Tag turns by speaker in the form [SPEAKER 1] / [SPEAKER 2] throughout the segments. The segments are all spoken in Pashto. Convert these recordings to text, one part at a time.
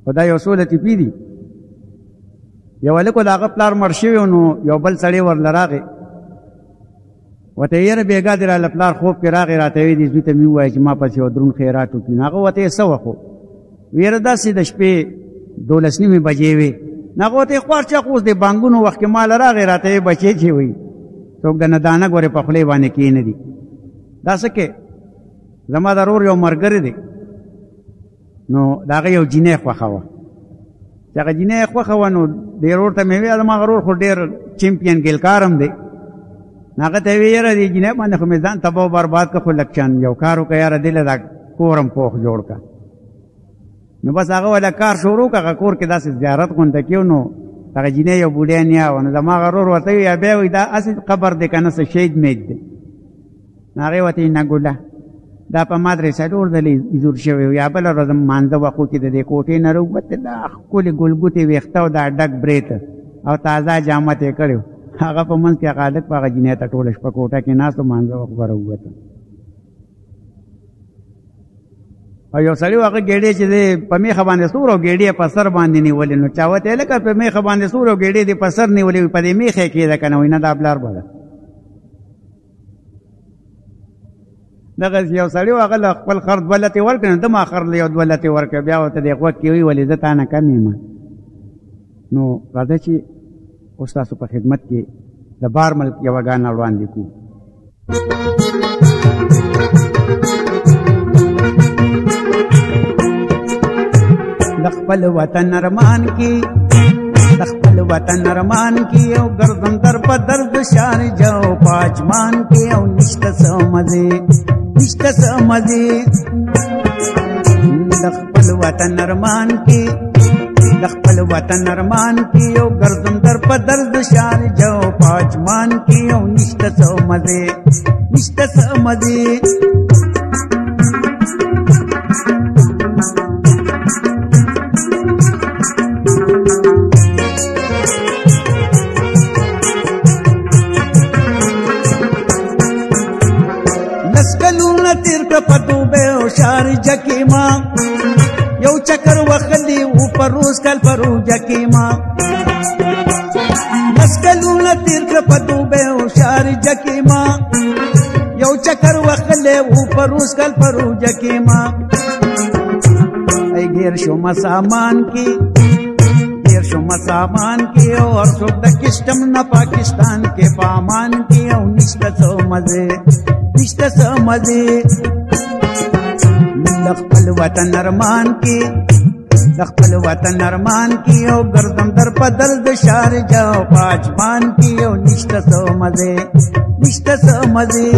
[SPEAKER 1] خو دا یو څو لطیفې دي. یو هلک د هغه پلار مړ شوی نو یو بل سړی ورله راغی ورته یې یاره بېګا دې راله پلار خوب کې راغی راته ویې دي زوی ته مې ووایه چې ما پسې یو دروند خیرات وکړي. نو هغه ورته یې څه وخت و؟ یاره داسې د شپې 12 بجې وې. نو هغه ورته یې خوار چا خو اوس د بانګونو وخت کې ماله راغی راته یې بچې چې وایي څوک د ندانه ګورې په خولې باندې کښېنه دي. دا څه کې زما د رور یو ملګری دی نو د هغه یو جینۍ خوښه وه چې هغه جینۍ یې خوښه وه نو دې رور ته مې ویل زما هغه رور خو ډېر چمپین ګیلکار هم دی. نو هغه ته یې ویې یاره دې جینۍ باندې خو مې ځان تباه و برباد کړه خو لږ چند یو کار وکړه یاره دې له دا کور هم پوخ جوړ کړه. نو بس هغه وله کار شروع کړه. هغه کور کې داسې زیارت غونډه کېو نو هغه جینۍ یو بوډۍ نیا وه. نو زما هغه رور ورته ویل یا بیا وایي دا هسې قبر دی که نه څه شهید میج دی. نو هغې ورته ویل نه ګله دا په مدرسه ډور ځلې زور شوی و یا بله ورځ مانځه وخو کې د دې کوټې نه راووته دا ښکلې ګلګوتې ویښته او دا ډک برېت او تازه جامت یې کړی و. هغه په منځ کې هغه هلک په هغه جینۍ ته ټوله شپه کوټه کې ناست و مانځه وخت به راووته. او یو سړي و هغه ګېډې چې دی په میخه باندې سور او ګېډې په سر باندې نیولې. نو چا ورته یې لکه په میخه باندې سور او ګېډې دې په سر نیولې وي په دې میخه یې کېده که نه وایي نه دا پلار به ده. دغه یو سړي و هغه له خپل خر 2 لتې ورکړې نو ده ما خر له یو 2 لتې ورکړه. بیا ورته دې غوږ کې وایي ولې زه تا نه کم یم. نو راځه چې اوس تاسو په خدمت کې د بار ملک یوه ګانا وړاندې کړو. د خپل وطن ارمان کې د خپل وطن ارمان کې او ګردم در په درد شار جاو پاجمان کې او نشته څه مزې نشته څه مزې. د خپل وطن ارمان کې د خپل وطن ارمان کې او ګردم در په درد شار جاو پاجمان کې او نشته څه مزې نشته څه مزې. په دوبه او شارجه کې ما یو چکر وخلی او پروز کل پروجه کې ما مسکلونه تیر کړ په دوبه او شارجه کې ما یو چکر وخلی او پروز کل پروجه کې ما ای غیر شو مسامان کې غیر شو مسامان کې اور څوک د کشتم نه پاکستان کې پامان کې او نشته څه مزې نشته څه مزې. د خپل وطن ارمان کې د خپل وطن ارمان کې او ګردم در په درد شارجه او پاجمان کې او نشته څه مزې نشته څه مزې.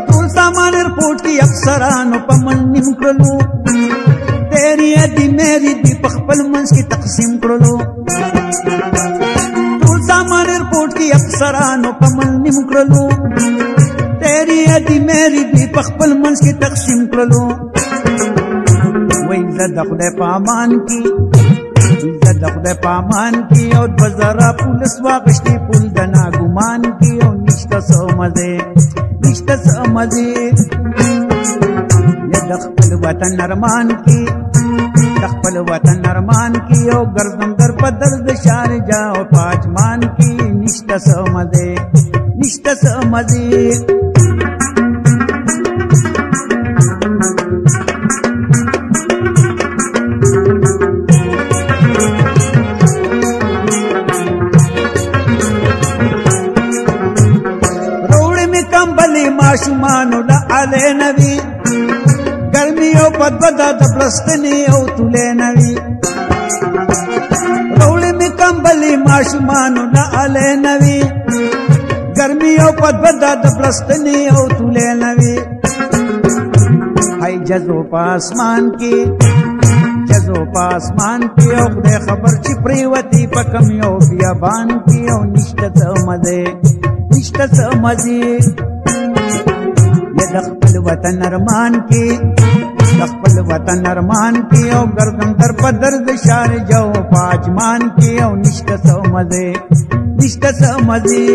[SPEAKER 1] ټول سامان ایرپورټ کې افسرانو په من نیم کړلو تیری دی میری دی په خپل منځ کې تقسیم کړلو. ټول سامان ایرپورټ کې افسرانو په من نیم کړلو تیری دی میری دی په خپل منځ کې تقسیم کړلو. وای زه د خدای په امان کې زه د خدای په امان کې او 2000 پولیس واغشتي پول د ناګمان کې او نشته څه مزې نشته څه مزې. د خپل وطن ارمان کې د خپل وطن ارمان کې او ګردم در په درد شارجه او پاجمان کې نشته څه مزې نشته څه مزې. روړې مې کمبلې ماشومانو له اله نوي ګرمي او بدبدا د پلستنې او تولې نوي. روړې مې کمبلې ماشومانو نه اله نوي ګرمي او بدبدا د پلستنې او تولې نوي. هاي جزو په اسمان کې جزو په اسمان کې او خدای خبر چې پریوتی په کم یو بیابان کې او نشته څه مزې نشته څه مزې. د خپل وطن ارمان کې د خپل وطن ارمان کې او ګردن در په درد شار جو پاجمان کې او نشته سو مزه نشته سو مزه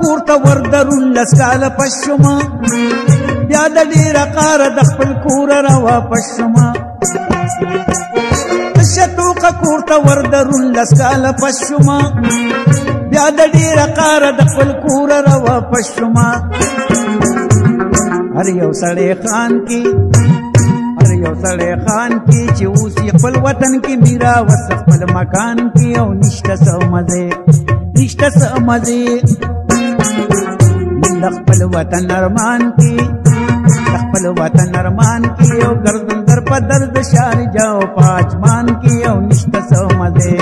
[SPEAKER 1] کورته وردرون لسکال پښما بیا د ډیره قار د خپل کور را واپس شما شتوق کورته وردرون لسکال پښما بیا د ډیره قار د خپل کور را واپس شما هر یو سړی خان کی چې اوسې خپل وطن کې میرا وس خپل مکان کې او نشته سو مزه نشته سو مزه خپل وطن ارمان کی خپل وطن ارمان کی او گردن در په درد شار جاو پاجمان کی او نشته سو مزه